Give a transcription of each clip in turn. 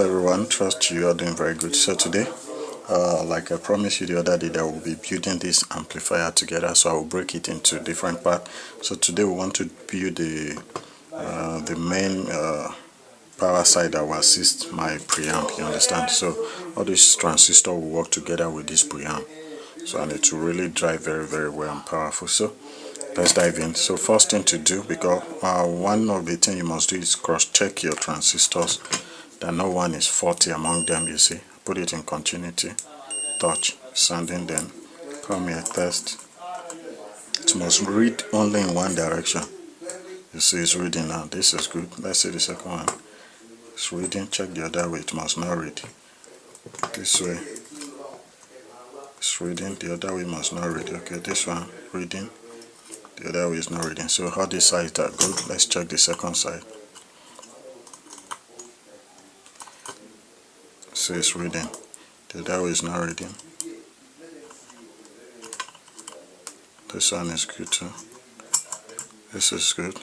Everyone, trust you are doing very good. So today, like I promised you the other day, that we'll be building this amplifier together. So I will break it into different parts. So today we want to build the main power side that will assist my preamp. You understand? So all these transistors will work together with this preamp. So and it will really drive very well and powerful. So let's dive in. So first thing to do, because one of the things you must do is cross-check your transistors that no one is faulty among them. You see, put it in continuity, touch, sending them, come here, test. It must read only in one direction. You see it's reading now. This is good. Let's see the second one. It's reading. Check the other way. It must not read. This way it's reading, the other way must not read. Okay, this one reading, the other way is not reading. So how these sides are good. Let's check the second side. So it's reading, the other way is not reading. This one is good too. This is good.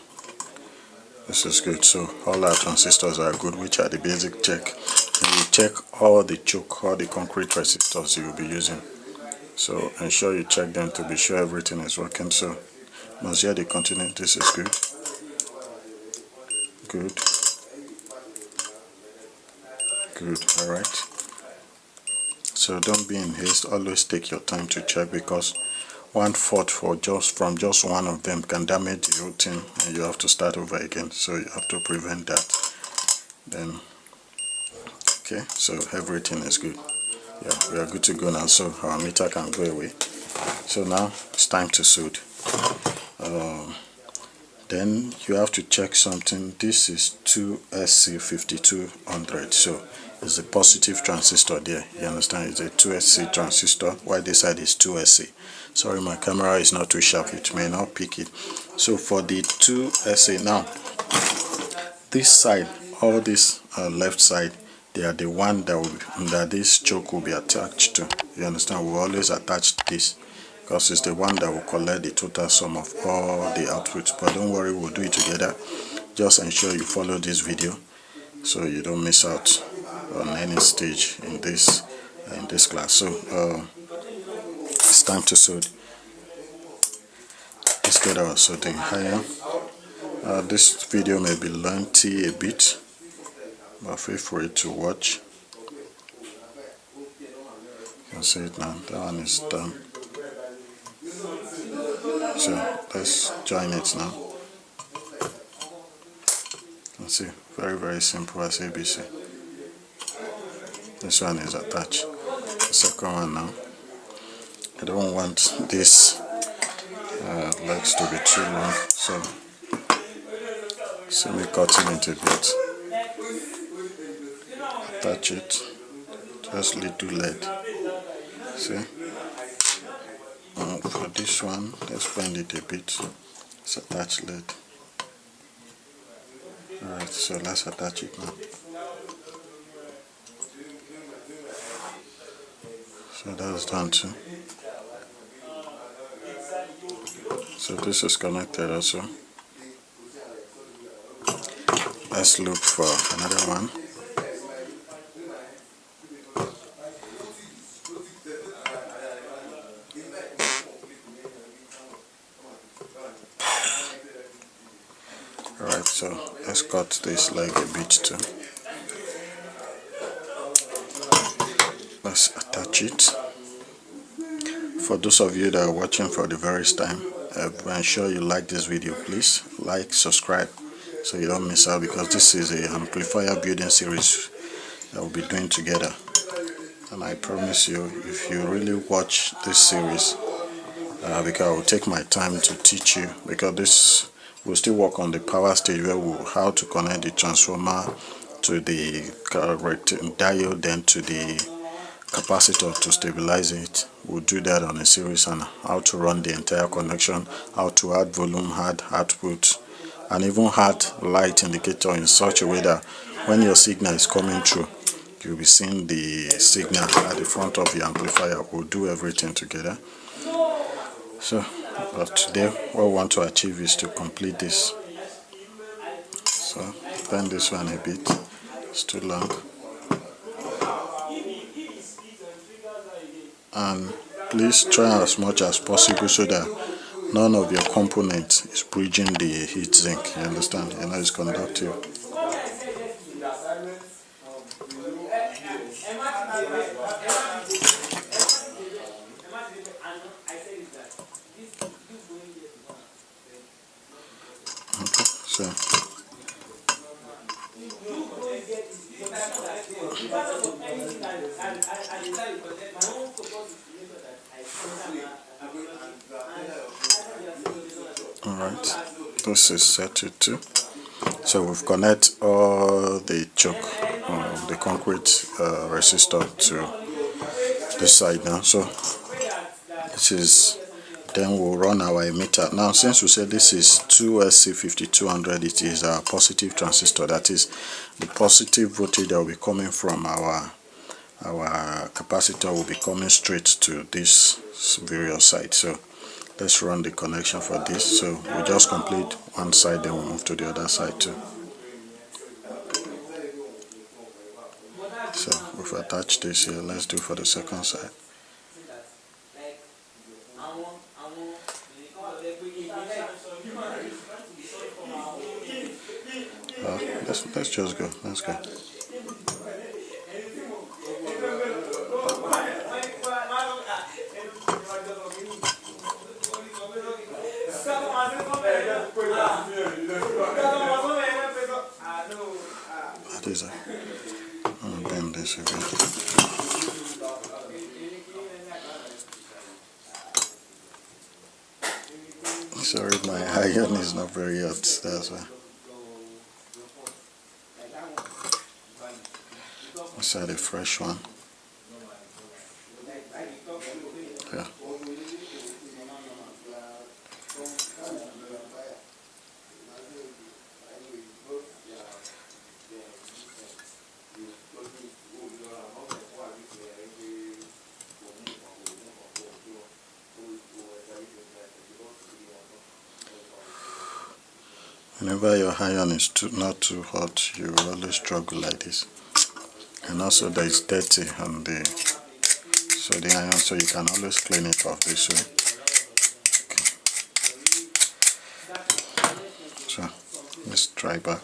This is good. So all our transistors are good, which are the basic check. And you check all the choke, all the concrete resistors you will be using. So ensure you check them to be sure everything is working. So must hear the continue. This is good. Good. Good. Alright. So don't be in haste. Always take your time to check, because one fault from just one of them can damage the whole thing and you have to start over again. So you have to prevent that. Then okay, so everything is good. Yeah, we are good to go now, so our meter can go away. So now it's time to solder. Then you have to check something. This is 2SC 5200, so it's a positive transistor there. You understand? It's a 2SC transistor, while this side is 2SC. Sorry, my camera is not too sharp, it may not pick it. So for the 2SC, now this side, all this left side, they are the one that this choke will be attached to. You understand? We always attach this because it's the one that will collect the total sum of all the outputs. But don't worry, we'll do it together. Just ensure you follow this video so you don't miss out on any stage in this class. So it's time to solder. Let's get our soldering higher. This video may be lengthy a bit, but feel free to watch. You can see it now. That one is done. So let's join it now. You can see, very simple as ABC. This one is attached. The second one now. I don't want these legs to be too long, so see me cutting it a bit. Attach it, just little lead. See? For this one, let's bend it a bit. Let's attach lead. Alright, so let's attach it now. So that's done too. So this is connected also. Let's look for another one. Alright, so let's cut this leg a bit too. Let's attach it. For those of you that are watching for the very first time, ensure you like this video. Please like, subscribe, so you don't miss out, because this is an amplifier building series that we'll be doing together. And I promise you, if you really watch this series, because I will take my time to teach you, because this will still work on the power stage, where we'll how to connect the transformer to the diode, then to the capacitor to stabilize it. We'll do that on a series, and how to run the entire connection, how to add volume, add output, and even add light indicator in such a way that when your signal is coming through, you'll be seeing the signal at the front of the amplifier. We'll do everything together. So but today what we want to achieve is to complete this. So bend this one a bit, it's too long. and please try as much as possible so that none of your components is bridging the heat sink. You understand? You know it's conductive. So alright, this is set to 2. So we've connected all the choke of the concrete resistor to this side now. So this is, then we'll run our emitter. Now since we said this is 2SC 5200, it is a positive transistor. That is, the positive voltage that will be coming from our capacitor will be coming straight to this various side. So let's run the connection for this. So we just complete one side, then we'll move to the other side too. So we've attached this here. Let's do for the second side. Let's just go. Let's go. What is that? Oh, bend this again. Sorry, my iron is not very hot. That's why. Let's add a fresh one. Yeah. Whenever your iron is not too hot, you always struggle like this. And also there is dirty on the iron, so you can always clean it off this way. Okay. So let's try back.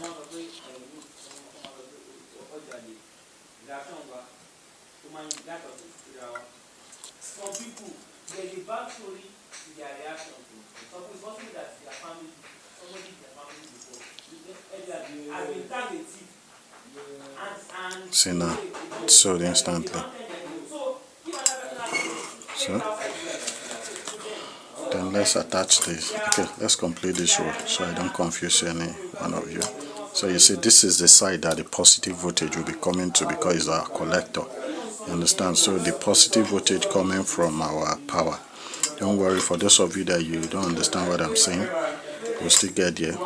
Some people, there's a backstory to their reaction to something that their family, somebody in their family before, has been targeted. See now, it's sold instantly. So then let's attach this. Okay, let's complete this row so I don't confuse any one of you. So you see, this is the side that the positive voltage will be coming to because it's our collector. You understand? So the positive voltage coming from our power. Don't worry, for those of you that you don't understand what I'm saying, we'll still get there.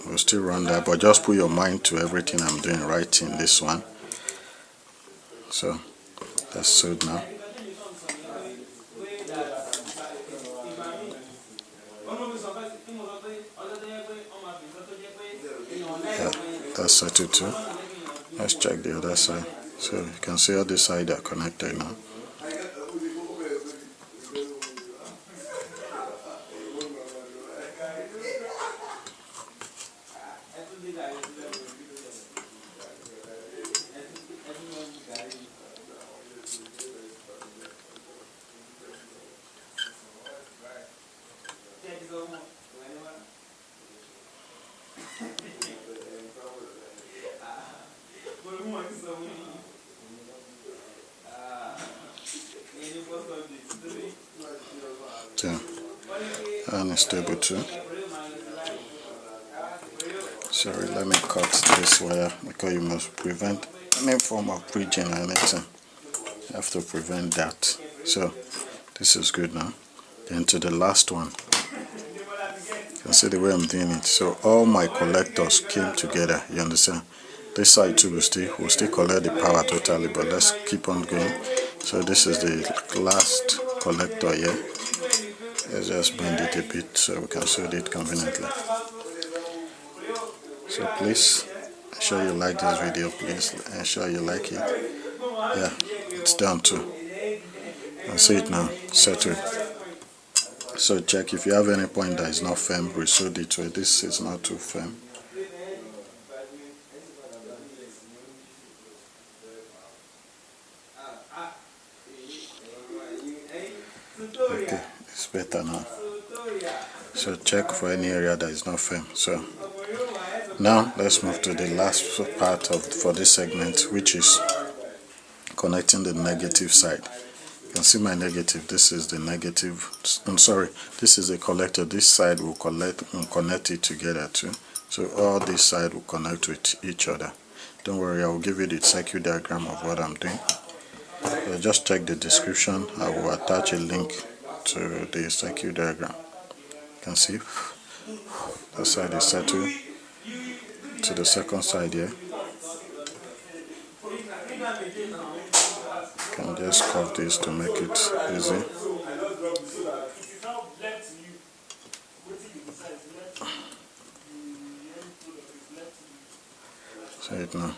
We'll still run that, but just put your mind to everything I'm doing right in this one. So that's sold now. Yeah, that's settled too. Let's check the other side. So you can see all this side are connected now. Yeah, and it's stable too. Sorry, let me cut this wire because you must prevent any form of bridging or anything. You have to prevent that. So this is good now. Then to the last one. You can see the way I'm doing it. So all my collectors came together. You understand? This side too will still collect the power totally, but let's keep on going. So this is the last collector here. Let's just bend it a bit so we can solder it conveniently. So please ensure you like this video, please ensure you like it. Yeah, it's done too. I see it now, settled. So check if you have any point that is not firm, resolve it where this is not too firm. Okay, it's better now. So check for any area that is not firm. So now let's move to the last part for this segment, which is connecting the negative side. You can see my negative. This is the negative. I'm sorry. This is a collector. This side will connect it together too. So all this side will connect with each other. Don't worry. I will give you the circuit diagram of what I'm doing. So just check the description. I will attach a link to the circuit diagram. You can see that side is settled to the second side here. You can just curve this to make it easy. See it now.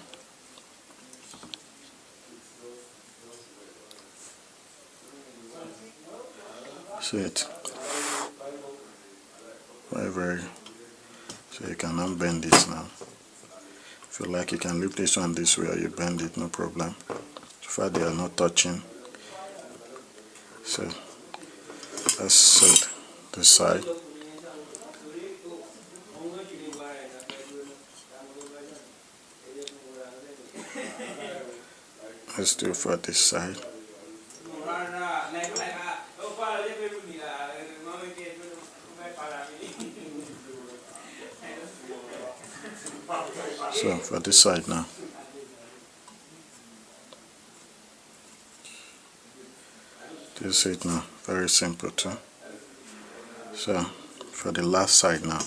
See it. Very. So you can unbend this now. If you like, you can leave this one this way or you bend it, no problem. So far they are not touching. So let's set this side. Let's do it for this side. So for this side now. Do you see it now? Very simple too. So for the last side now.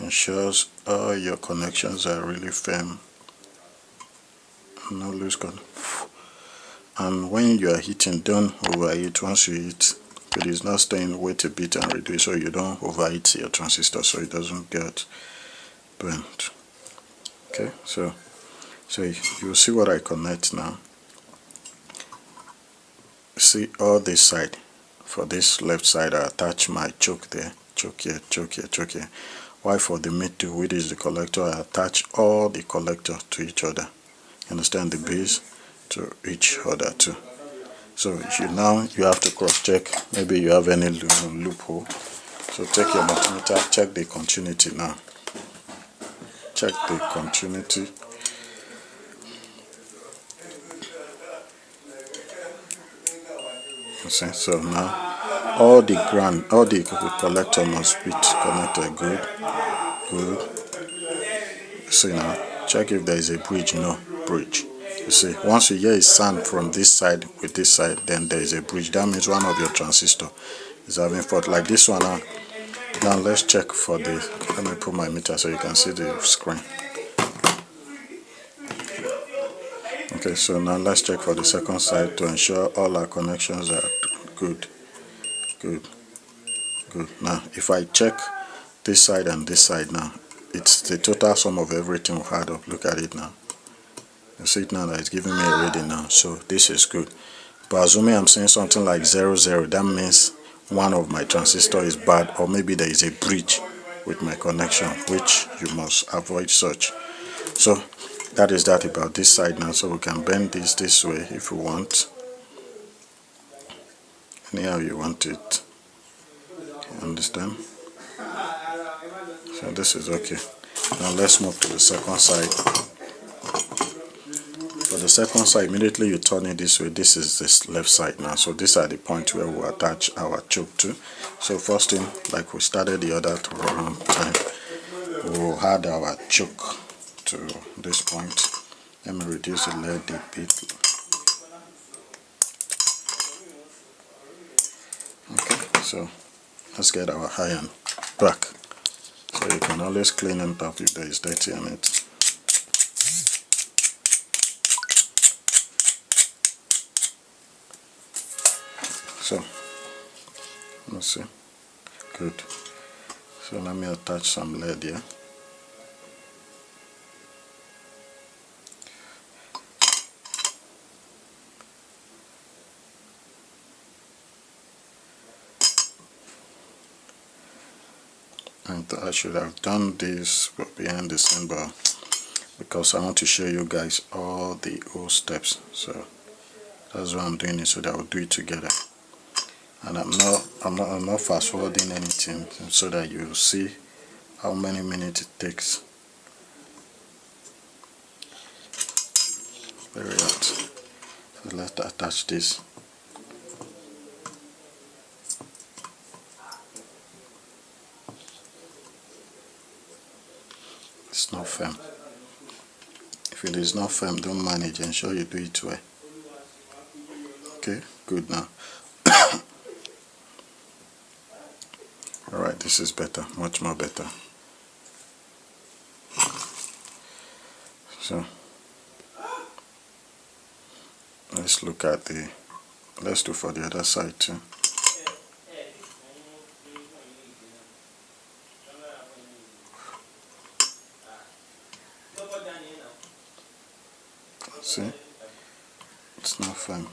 Ensures all your connections are really firm, no loose connection. And when you are heating, don't overheat. Once you heat, it is not staying, wait a bit and reduce, so you don't overheat your transistor so it doesn't get burnt. Okay, so you see what I connect now. See all this side. For this left side, I attach my choke there, choke here, choke here, choke here. While for the middle, which is the collector, I attach all the collector to each other. Understand, the base to each other too. So you have to cross check. Maybe you have any loophole. So take your multimeter, check the continuity now. Check the continuity. See, so now all the collector must be connected. Good. See now, check if there is a bridge. No bridge. You see, once you hear a sound from this side with this side, then there is a bridge. That means one of your transistor is having fault. Like this one now. Now let's check for the. Let me put my meter so you can see the screen. Okay, so now let's check for the second side to ensure all our connections are good. Now, if I check this side and this side now, it's the total sum of everything we add up. Look at it now. You see it now that it's giving me a reading now. So this is good. But assuming I'm saying something like 0, 0, that means one of my transistor is bad, or maybe there is a breach with my connection, which you must avoid such. So that is that about this side now. So we can bend this way if you want. Anyhow you want it. You understand? So this is okay. Now let's move to the second side. For the second side, immediately you turn it this way. This is this left side now. So these are the points where we attach our choke to. So first thing, like we started the other time, we'll add our choke to this point. Let me reduce the lead a bit. Okay, so let's get our iron back. So you can always clean it up if there is dirty on it. So let's see. Good. So let me attach some lead here. And I should have done this behind the scene, but because I want to show you guys all the whole steps, so that's why I'm doing it, so that we'll do it together. And I'm not fast forwarding anything, so that you'll see how many minutes it takes. Very hot. So let's attach this. It's not firm. If it is not firm, don't manage. Ensure you do it well. Okay, good now. Alright, this is better, much more better. So let's look at let's do for the other side too. See, it's not firm.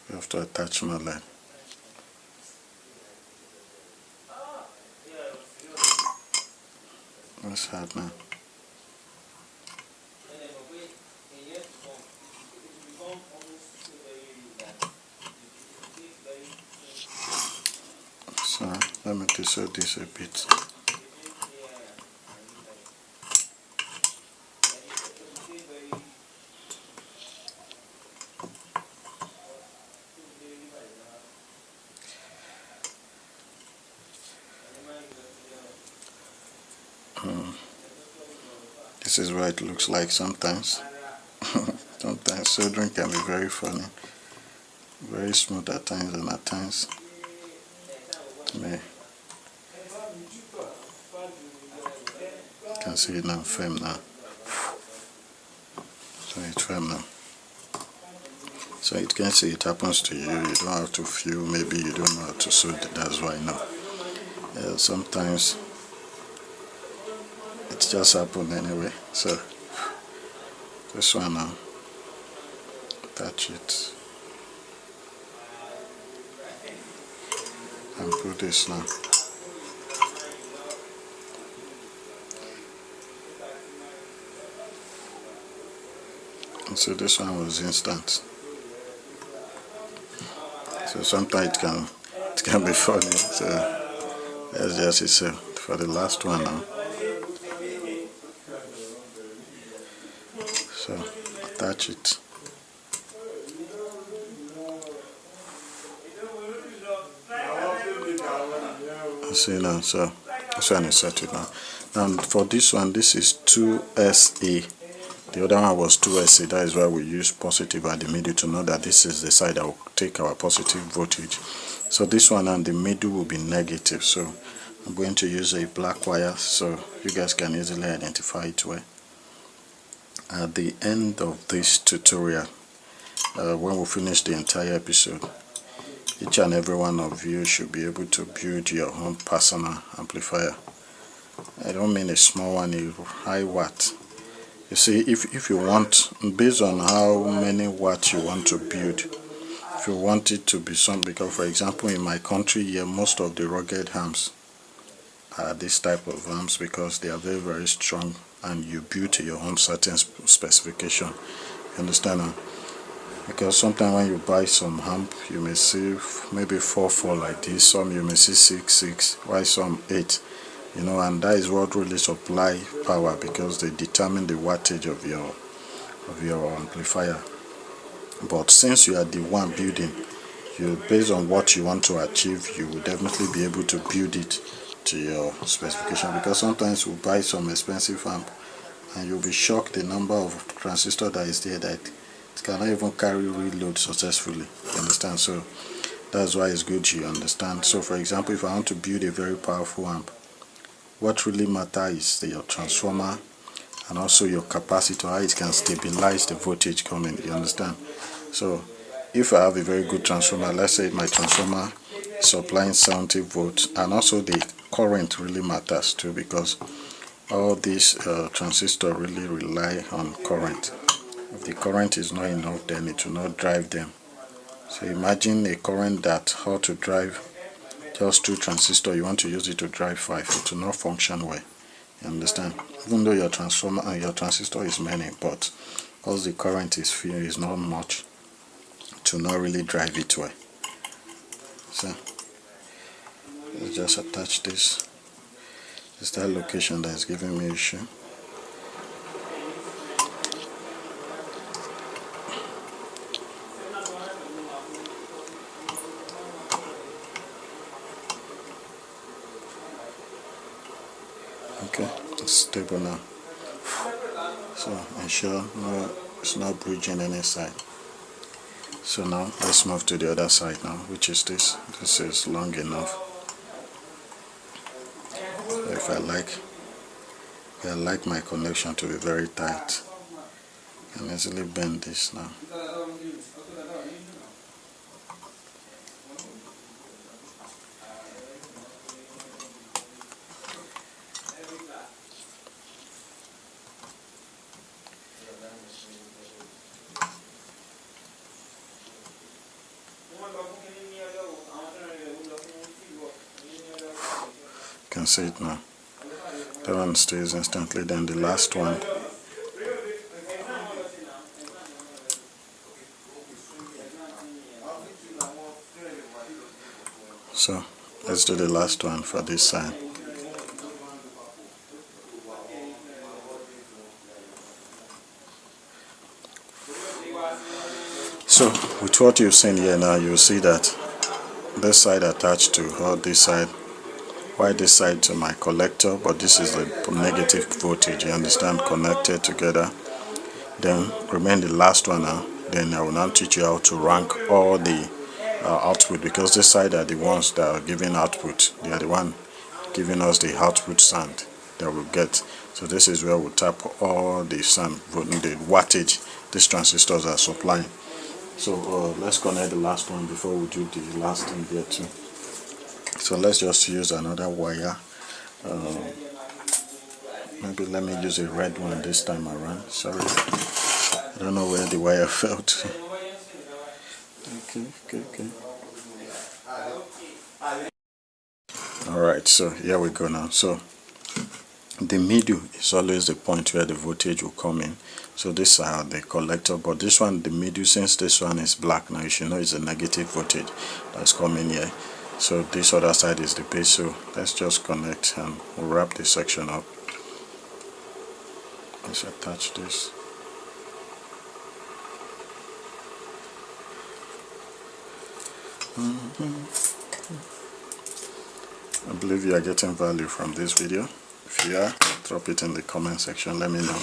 We have to attach more lead. That's hard now. So let me distort this a bit. This is what it looks like sometimes. Sometimes soldering can be very funny, very smooth at times, and at times you can see it now, firm now. So it's firm now. So it can see it happens to you. You don't have to feel, maybe you don't know how to solder. That's why now. Sometimes it just happens anyway. So this one now, attach it and put this now. And so this one was instant. So sometimes it can be funny. So that's just it. So for the last one now. So attach it. See now, so this one is settled now. And for this one, this is 2SC. The other one was 2SC. That is why we use positive at the middle to know that this is the side that will take our positive voltage. So this one and the middle will be negative. So I'm going to use a black wire so you guys can easily identify it well. At the end of this tutorial, when we finish the entire episode, each and every one of you should be able to build your own personal amplifier. I don't mean a small one, a high watt. You see, if you want, based on how many watts you want to build, if you want it to be some, because for example in my country here, most of the rugged amps are this type of amps because they are very, very strong, and you build to your own certain specification. You understand now? Because sometimes when you buy some amp, you may see maybe 4 like this, some you may see 6, while some 8, you know, and that is what really supply power, because they determine the wattage of your amplifier. But since you are the one building, you, based on what you want to achieve, you will definitely be able to build it to your specification. Because sometimes we buy some expensive amp and you'll be shocked the number of transistors that is there that it cannot even carry reload successfully. You understand? So that's why it's good you understand. So for example, if I want to build a very powerful amp, what really matters is your transformer and also your capacitor, how it can stabilize the voltage coming, you understand? So if I have a very good transformer, let's say my transformer is supplying 70 volts, and also the current really matters too, because all these transistors really rely on current. If the current is not enough, then it will not drive them. So imagine a current that ought to drive just 2 transistors, you want to use it to drive 5, it will not function well. You understand? Even though your transformer and your transistor is many, but because the current is few, is not much, to not really drive it well. So let's just attach this. It's that location that is giving me issue. Okay, it's stable now. So ensure no, it's not bridging any side. So now let's move to the other side now, which is this. This is long enough. If I like my connection to be very tight, I can easily bend this now. You can see it now. That one stays instantly, then the last one. So let's do the last one for this side. So with what you've seen here now, you'll see that this side attached to or this side, why this side to my collector, but this is the negative voltage, you understand, connected together. Then remain the last one now. Then I will now teach you how to rank all the output, because this side are the ones that are giving output. They are the one giving us the output sound that we'll get. So this is where we'll tap all the sound, the wattage these transistors are supplying. So let's connect the last one before we do the last thing here too. So let's just use another wire. Maybe let me use a red one this time around. Sorry, I don't know where the wire fell to. Okay. Alright, so here we go now. So the middle is always the point where the voltage will come in. So this are the collector, but this one, the middle, since this one is black now, you should know it's a negative voltage that's coming here. So this other side is the base. So let's just connect and we'll wrap this section up. Let's attach this. I believe you are getting value from this video. If you are, drop it in the comment section, let me know.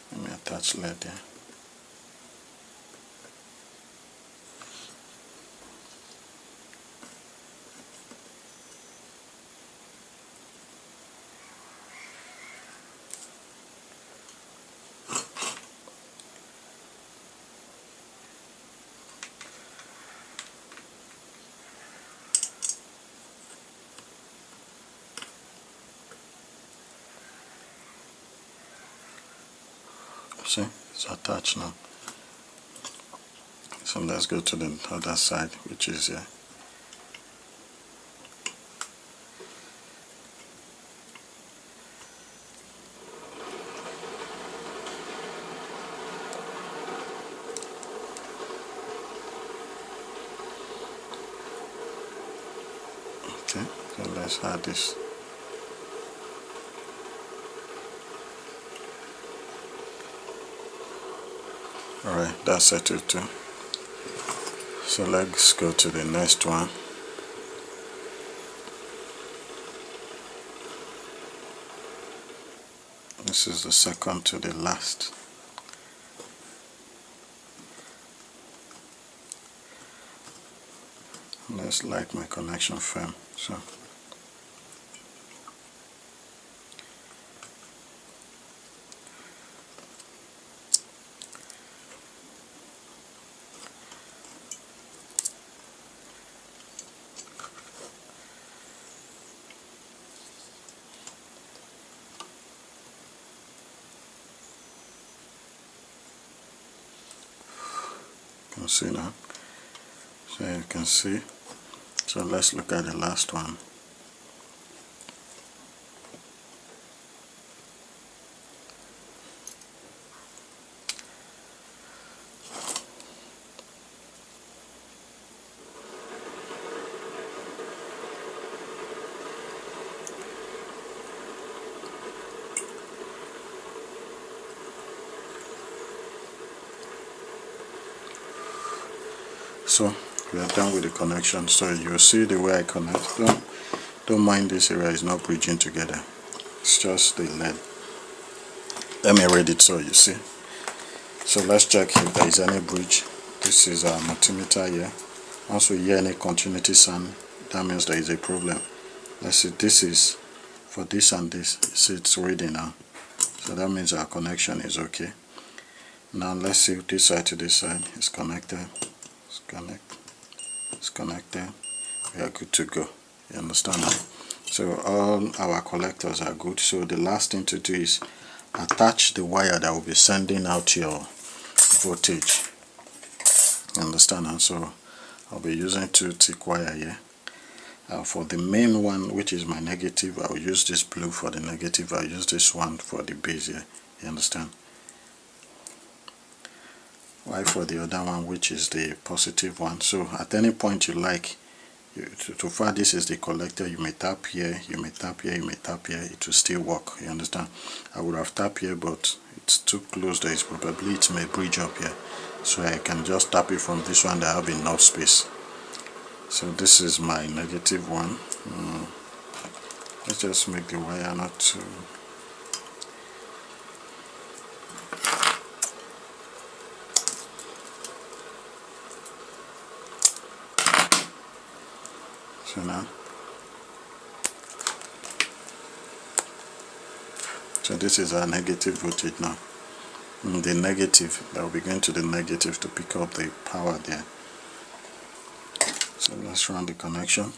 Let me attach LED there. See, it's attached now. So let's go to the other side, which is here. Okay, so let's add this. Alright, that's settled too. So let's go to the next one. This is the second to the last. Let's like my connection firm. You can see now. So you can see. So let's look at the last one. So we are done with the connection. So you see the way I connect. Don't mind this area is not bridging together. It's just the LED. Let me read it so you see. So let's check if there is any bridge. This is our multimeter here. Once we hear any continuity sound, that means there is a problem. Let's see, this is for this and this. You see it's reading now. So that means our connection is okay. Now let's see if this side to this side is connected. It's connected. We are good to go. You understand that? So all our collectors are good. So the last thing to do is attach the wire that will be sending out your voltage. You understand? And so I'll be using 2 thick wire here. For the main one, which is my negative, I'll use this blue for the negative. I'll use this one for the base here. You understand? While for the other one, which is the positive one, so at any point you like, so far this is the collector, you may tap here, you may tap here, you may tap here, it will still work. You understand? I would have tapped here, but it's too close. There is probably it may bridge up here, so I can just tap it from this one that have enough space. So this is my negative one. Let's just make the wire not too. So now, so this is our negative voltage now. The negative, that will be going to the negative to pick up the power there. So let's run the connection.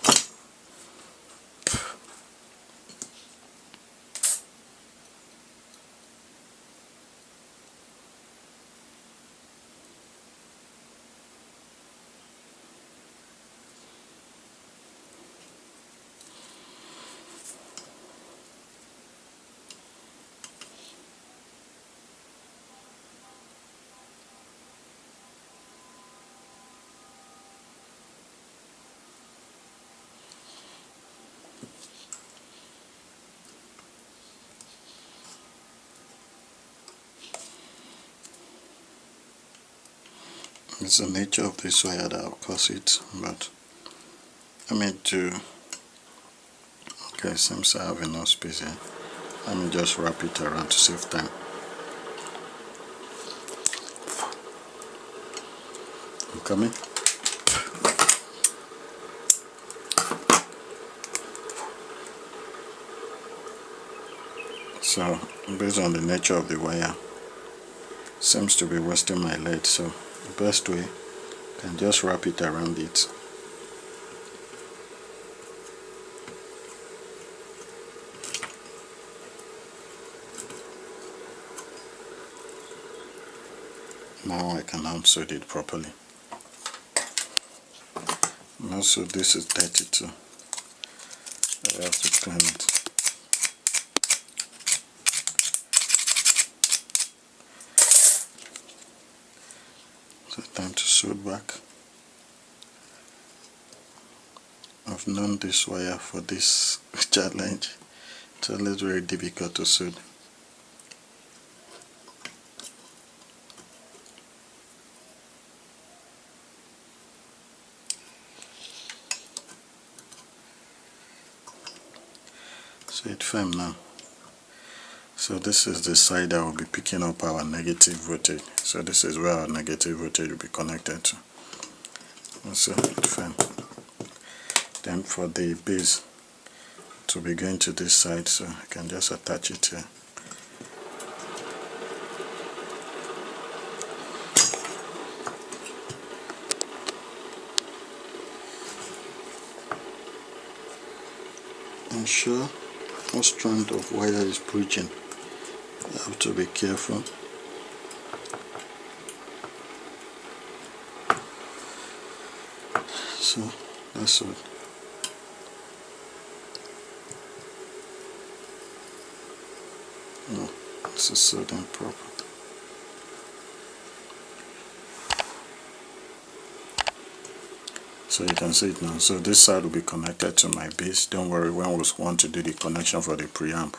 It's the nature of this wire that will cause it, but I mean okay, seems I have enough space here. Let me just wrap it around to save time. I'm coming. So based on the nature of the wire, seems to be wasting my lead, so the best way, I can just wrap it around it. Now I can unsewed it properly. And also this is dirty too. I have to clean it. So time to sew back. I've known this wire for this challenge. It's always very difficult to sew. So it's firm now. So this is the side that will be picking up our negative voltage. So this is where our negative voltage will be connected to. So it's firm. Then for the base to be going to this side, so I can just attach it here. Ensure no strand of wire is bridging. You have to be careful. So that's it. No, this is sewed in proper. So you can see it now. So this side will be connected to my base. Don't worry, when we want to do the connection for the preamp,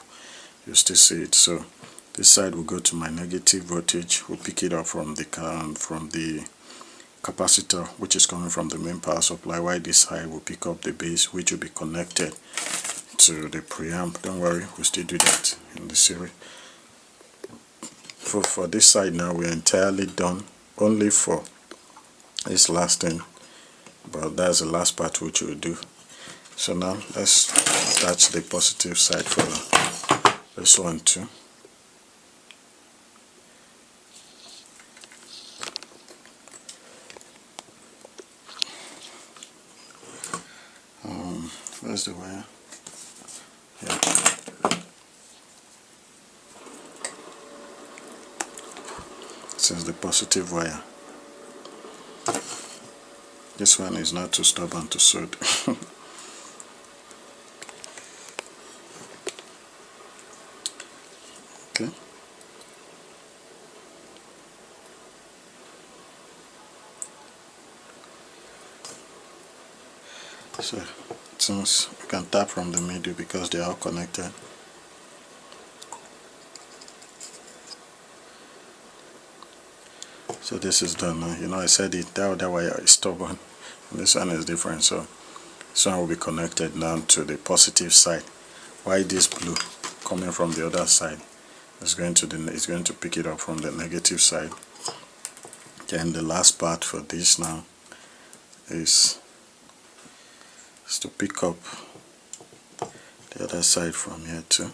you still see it. So this side will go to my negative voltage. We'll pick it up from the capacitor, which is coming from the main power supply, while this side will pick up the base, which will be connected to the preamp. Don't worry, we'll still do that in the series. For this side now, we're entirely done, only for this last thing, but that's the last part which we'll do. So now let's attach the positive side for this one too. Where's the wire? Yeah. This is the positive wire. This one is not too stubborn to suit. Okay. So since we can tap from the middle because they are all connected. So this is done now. You know, I said it, that other wire is stubborn. And this one is different. So this one will be connected now to the positive side. While this blue coming from the other side is going to pick it up from the negative side. Then the last part for this now is to pick up the other side from here too.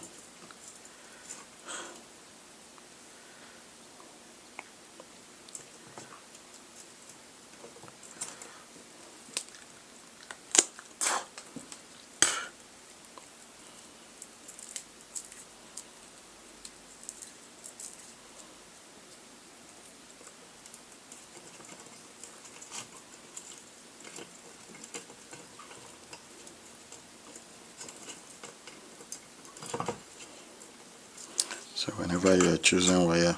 So whenever you are choosing wire,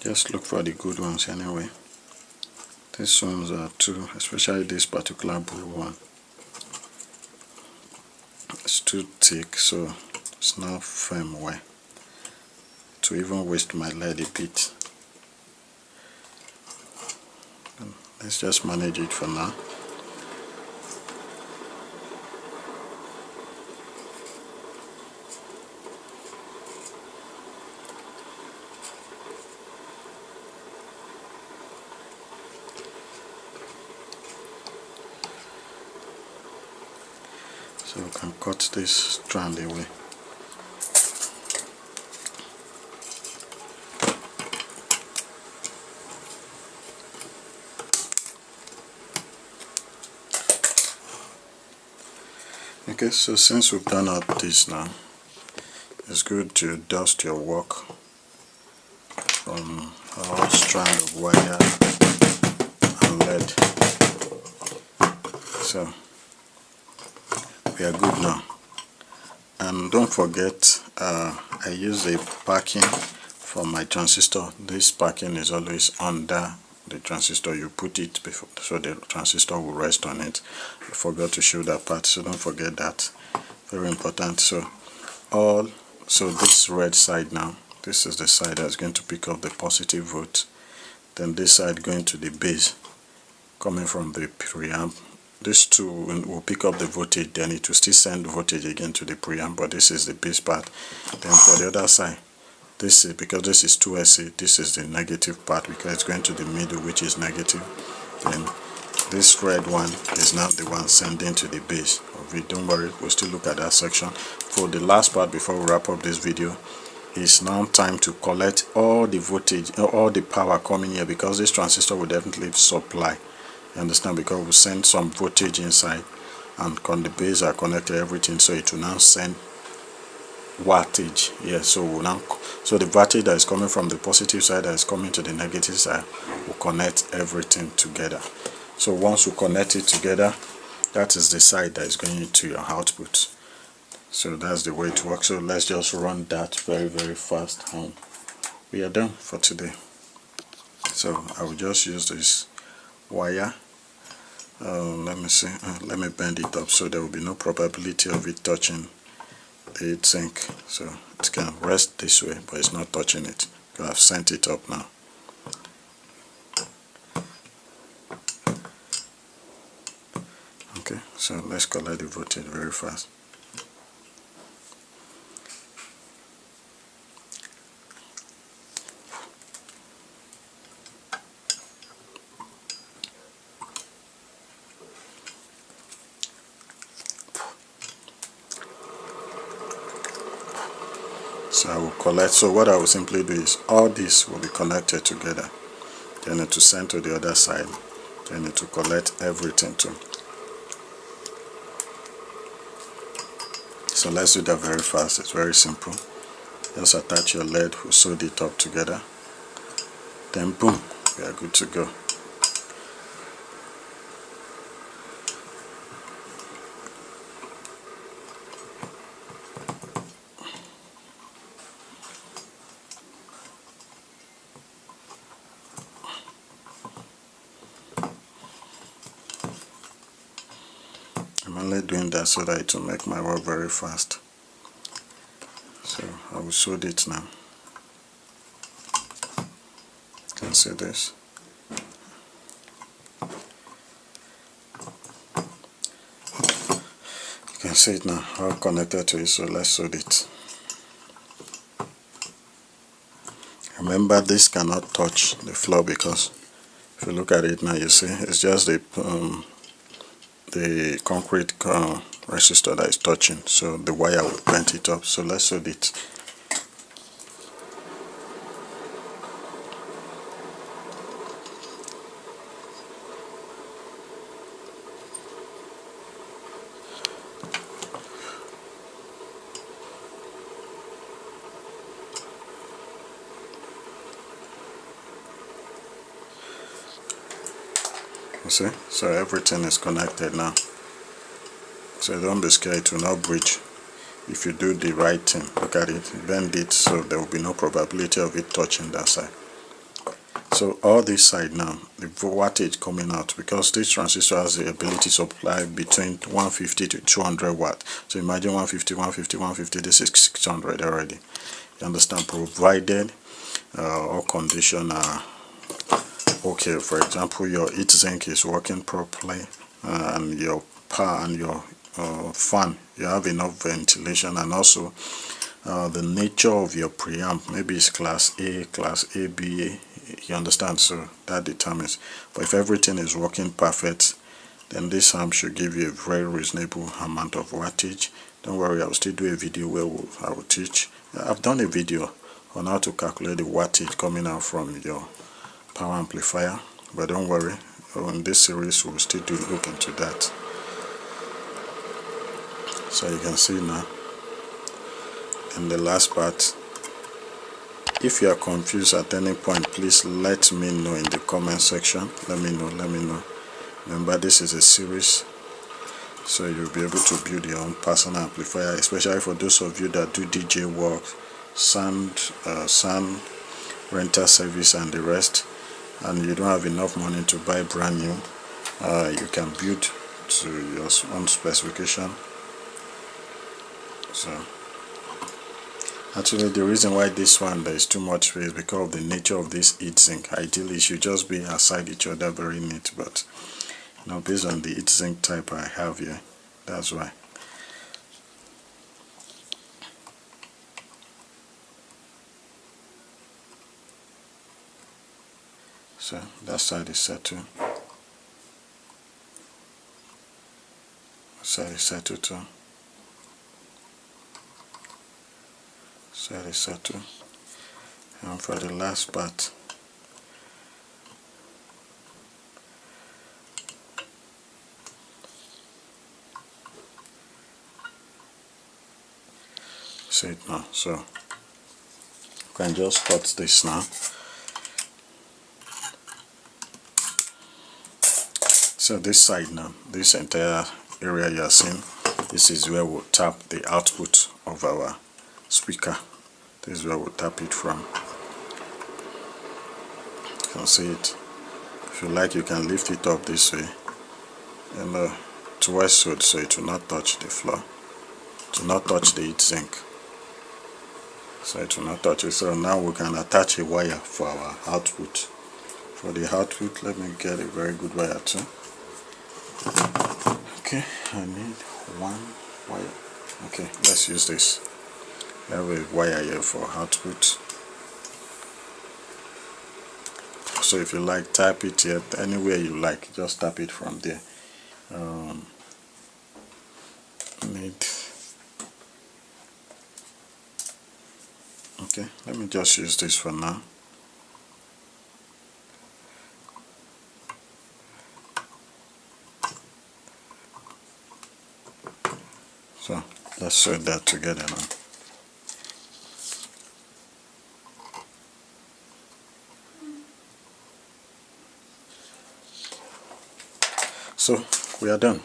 just look for the good ones anyway. These ones are too, especially this particular blue one, it's too thick, so it's not firm wire to even waste my lead a bit. Let's just manage it for now. So we can cut this strand away. Okay, so since we've done all this now, it's good to dust your work from all strand of wire and lead. So we are good now. And don't forget, I use a packing for my transistor. This packing is always under the transistor. You put it before so the transistor will rest on it. I forgot to show that part, so don't forget that. Very important. So this red side now, this is the side that's going to pick up the positive volt. Then this side going to the base coming from the preamp. This two will pick up the voltage, then it will still send voltage again to the preamp, but this is the base part. Then for the other side, this is, because this is 2SC, this is the negative part because it's going to the middle, which is negative. Then this red one is now the one sending to the base of it. Don't worry, we'll still look at that section. For the last part before we wrap up this video, it's now time to collect all the voltage, all the power coming here, because this transistor will definitely supply. You understand? Because we send some voltage inside, and on the base are connected everything, so it will now send wattage. Yeah, so so the voltage that is coming from the positive side that is coming to the negative side will connect everything together. So once we connect it together, that is the side that is going into your output. So that's the way it works. So let's just run that very fast, and we are done for today. So I will just use this wire. Let me see, let me bend it up so there will be no probability of it touching the heatsink. So it can rest this way, but it's not touching it because I've sent it up now. Okay, so let's collect the voltage very fast. So I will collect. So what I will simply do is all this will be connected together. Then it will send to the other side. Then it will collect everything too. So let's do that very fast. It's very simple. Just attach your lead. We'll sew it up together. Then boom, we are good to go. I'm only doing that so that it will make my work very fast. So I will sew it now. You can see this. You can see it now, all connected to it. So let's sew it. Remember, this cannot touch the floor, because if you look at it now, you see it's just the concrete resistor that is touching, so the wire will bend it up. So let's sew it. You see, so everything is connected now. So don't be scared, it will not breach if you do the right thing. Look at it, bend it so there will be no probability of it touching that side. So all this side now, the wattage coming out, because this transistor has the ability to supply between 150 to 200 watt. So imagine 150, 150, 150, this is 600 already. You understand? Provided all conditions are okay. For example, your heatsink is working properly, and your power and your fan, you have enough ventilation, and also the nature of your preamp, maybe it's class A, B, you understand? So that determines. But if everything is working perfect, then this amp should give you a very reasonable amount of wattage. Don't worry, I'll still do a video where I will teach. I've done a video on how to calculate the wattage coming out from your power amplifier, but don't worry, in this series we'll still look into that. So you can see now in the last part. If you are confused at any point, please let me know in the comment section. Let me know. Remember, this is a series, so you'll be able to build your own personal amplifier, especially for those of you that do DJ work, sound rental service and the rest, and you don't have enough money to buy brand new. You can build to your own specification. So actually, the reason why this one there is too much space is because of the nature of this heatsink. Ideally, it should just be aside each other, very neat, but you know, based on the heatsink type I have here, that's why. So that side is set too. set it settle to. Set it settle. And for the last part, see it now. So you can just cut this now. So this side now, this entire area you are seeing, this is where we'll tap the output of our speaker. This is where we'll tap it from. You can see it. If you like, you can lift it up this way and twice so it will not touch the floor. It will not touch the heat sink. So it will not touch it. So now we can attach a wire for our output. For the output, let me get a very good wire too. Okay, I need one wire. Okay, let's use this. I have a wire here for output. So if you like, tap it here anywhere you like, just tap it from there. Okay, let me just use this for now. So let's sew that together now. So we are done.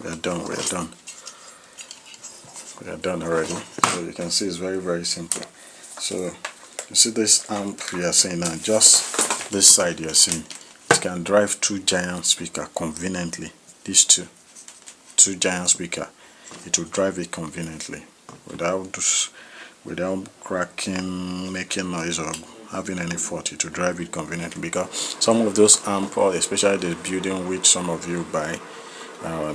We are done already. So you can see it's very, very simple. So you see this amp you are seeing now, just this side you are seeing, it can drive two giant speakers conveniently. These two giant speakers, it will drive it conveniently without cracking, making noise, or having any fault. It will drive it conveniently, because some of those amp, especially the building which some of you buy,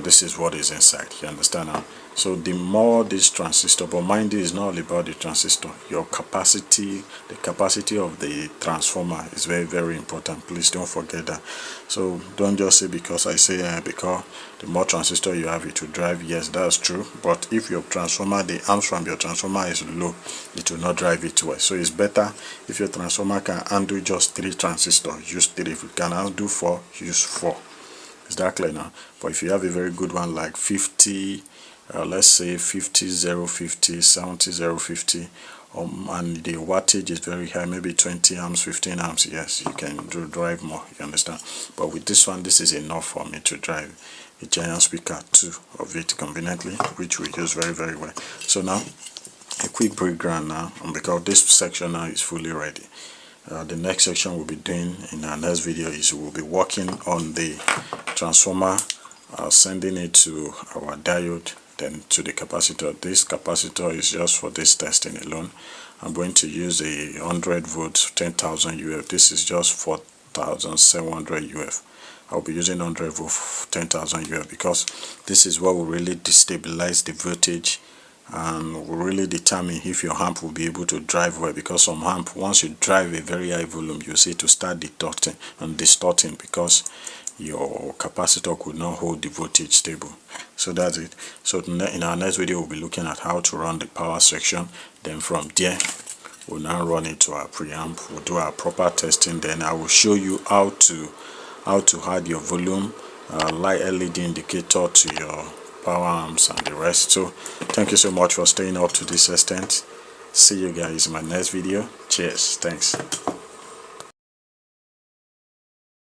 this is what is inside. You understand now? So the more this transistor, but mind you, it's not all about the transistor. Your capacity, the capacity of the transformer is very, very important. Please don't forget that. So don't just say because I say because the more transistor you have, it will drive. Yes, that's true. But if your transformer, the amps from your transformer is low, it will not drive it well. So it's better if your transformer can handle just 3 transistors, use 3. If you can handle 4, use 4. Is that clear now? But if you have a very good one like 50, let's say 50-050, 70-050, and the wattage is very high, maybe 20 amps, 15 amps, yes, you can drive more, you understand? But with this one, this is enough for me to drive a giant speaker, 2 of it conveniently, which we use very, very well. So now, a quick breakdown now, and because this section now is fully ready. The next section we'll be doing in our next video is we'll be working on the transformer, sending it to our diode, then to the capacitor. This capacitor is just for this testing alone. I'm going to use a 100 volts 10,000 UF. This is just 4,700 UF. I'll be using 100 volts 10,000 UF because this is what will really destabilize the voltage and will really determine if your amp will be able to drive well, because some amp, once you drive a very high volume, you see to start deducting and distorting because your capacitor could not hold the voltage stable. So that's it. So in our next video, we'll be looking at how to run the power section. Then from there, we'll now run it to our preamp. We'll do our proper testing. Then I will show you how to add your volume, light LED indicator to your power amps and the rest. So thank you so much for staying up to this extent. See you guys in my next video. Cheers. Thanks.